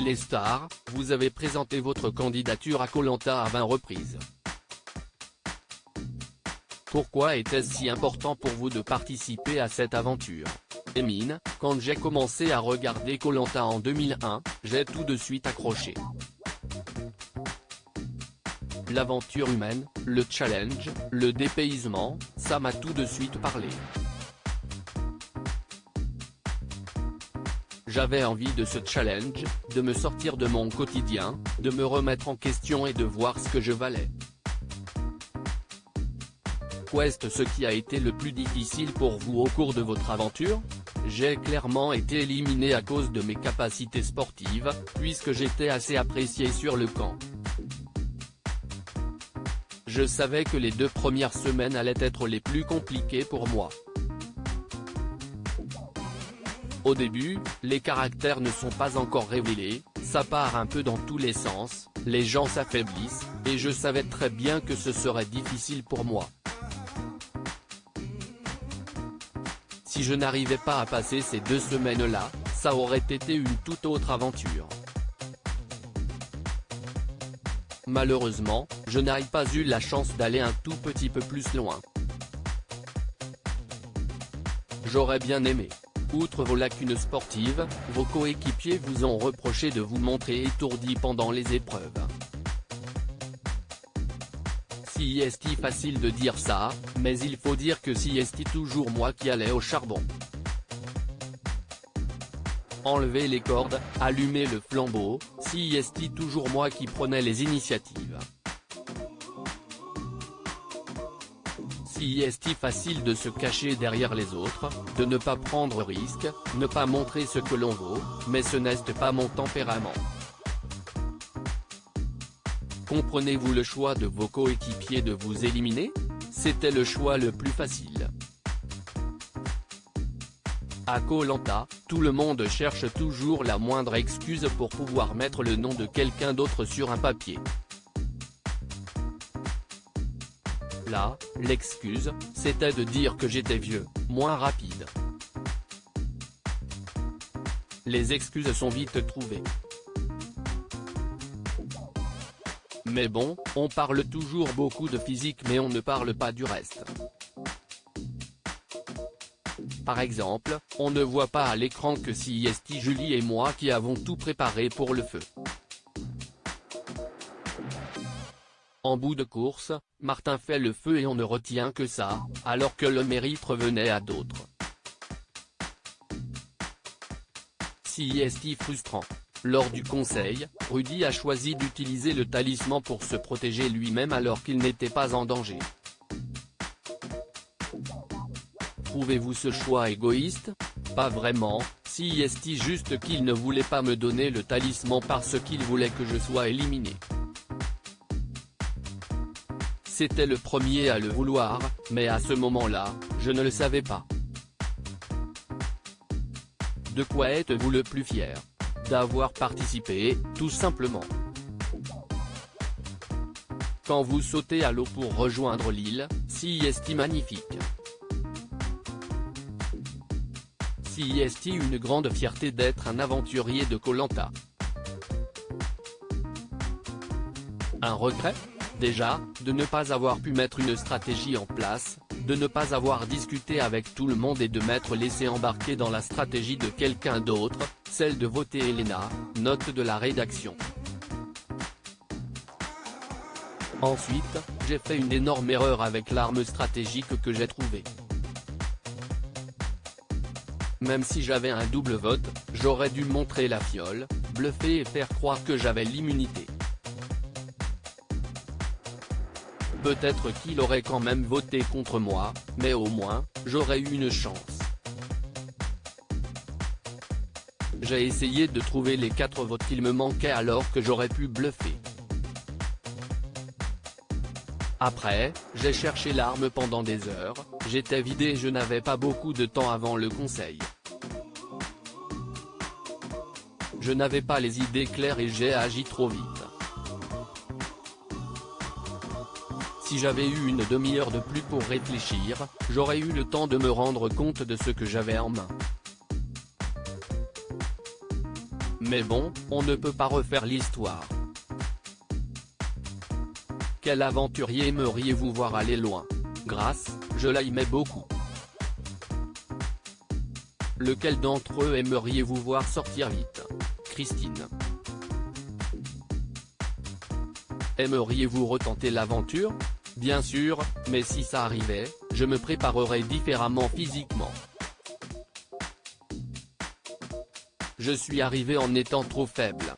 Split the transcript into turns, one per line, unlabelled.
Téléstar, vous avez présenté votre candidature à Koh Lanta à 20 reprises. Pourquoi était-ce si important pour vous de participer à cette aventure? Emine, quand j'ai commencé à regarder Koh Lanta en 2001, j'ai tout de suite accroché. L'aventure humaine, le challenge, le dépaysement, ça m'a tout de suite parlé. J'avais envie de ce challenge, de me sortir de mon quotidien, de me remettre en question et de voir ce que je valais. Qu'est-ce qui a été le plus difficile pour vous au cours de votre aventure? J'ai clairement été éliminé à cause de mes capacités sportives, puisque j'étais assez apprécié sur le camp. Je savais que les 2 premières semaines allaient être les plus compliquées pour moi. Au début, les caractères ne sont pas encore révélés, ça part un peu dans tous les sens, les gens s'affaiblissent, et je savais très bien que ce serait difficile pour moi. Si je n'arrivais pas à passer ces 2 semaines-là, ça aurait été une toute autre aventure. Malheureusement, je n'ai pas eu la chance d'aller un tout petit peu plus loin. J'aurais bien aimé. Outre vos lacunes sportives, vos coéquipiers vous ont reproché de vous montrer étourdi pendant les épreuves. Si est facile de dire ça, mais il faut dire que si est toujours moi qui allais au charbon. Enlever les cordes, allumer le flambeau, si est toujours moi qui prenais les initiatives. Si est facile de se cacher derrière les autres, de ne pas prendre risque, ne pas montrer ce que l'on vaut, mais ce n'est pas mon tempérament. Comprenez-vous le choix de vos coéquipiers de vous éliminer? C'était le choix le plus facile. À Koh Lanta, tout le monde cherche toujours la moindre excuse pour pouvoir mettre le nom de quelqu'un d'autre sur un papier. Là, l'excuse, c'était de dire que j'étais vieux, moins rapide. Les excuses sont vite trouvées. Mais bon, on parle toujours beaucoup de physique mais on ne parle pas du reste. Par exemple, on ne voit pas à l'écran que si Julie et moi qui avons tout préparé pour le feu. En bout de course, Martin fait le feu et on ne retient que ça, alors que le mérite revenait à d'autres. Si frustrant. Lors du conseil, Rudy a choisi d'utiliser le talisman pour se protéger lui-même alors qu'il n'était pas en danger. Trouvez-vous ce choix égoïste? Pas vraiment, si juste qu'il ne voulait pas me donner le talisman parce qu'il voulait que je sois éliminé. C'était le premier à le vouloir, mais à ce moment-là, je ne le savais pas. De quoi êtes-vous le plus fier? D'avoir participé, tout simplement. Quand vous sautez à l'eau pour rejoindre l'île, si magnifique. Si une grande fierté d'être un aventurier de Koh Lanta. Un regret? Déjà, de ne pas avoir pu mettre une stratégie en place, de ne pas avoir discuté avec tout le monde et de m'être laissé embarquer dans la stratégie de quelqu'un d'autre, celle de voter Elena, note de la rédaction. Ensuite, j'ai fait une énorme erreur avec l'arme stratégique que j'ai trouvée. Même si j'avais un double vote, j'aurais dû montrer la fiole, bluffer et faire croire que j'avais l'immunité. Peut-être qu'il aurait quand même voté contre moi, mais au moins, j'aurais eu une chance. J'ai essayé de trouver les 4 votes qu'il me manquait alors que j'aurais pu bluffer. Après, j'ai cherché l'arme pendant des heures, j'étais vidé et je n'avais pas beaucoup de temps avant le conseil. Je n'avais pas les idées claires et j'ai agi trop vite. Si j'avais eu une demi-heure de plus pour réfléchir, j'aurais eu le temps de me rendre compte de ce que j'avais en main. Mais bon, on ne peut pas refaire l'histoire. Quel aventurier aimeriez-vous voir aller loin? Grace, je l'aimais beaucoup. Lequel d'entre eux aimeriez-vous voir sortir vite? Christine. Aimeriez-vous retenter l'aventure? Bien sûr, mais si ça arrivait, je me préparerais différemment physiquement. Je suis arrivé en étant trop faible.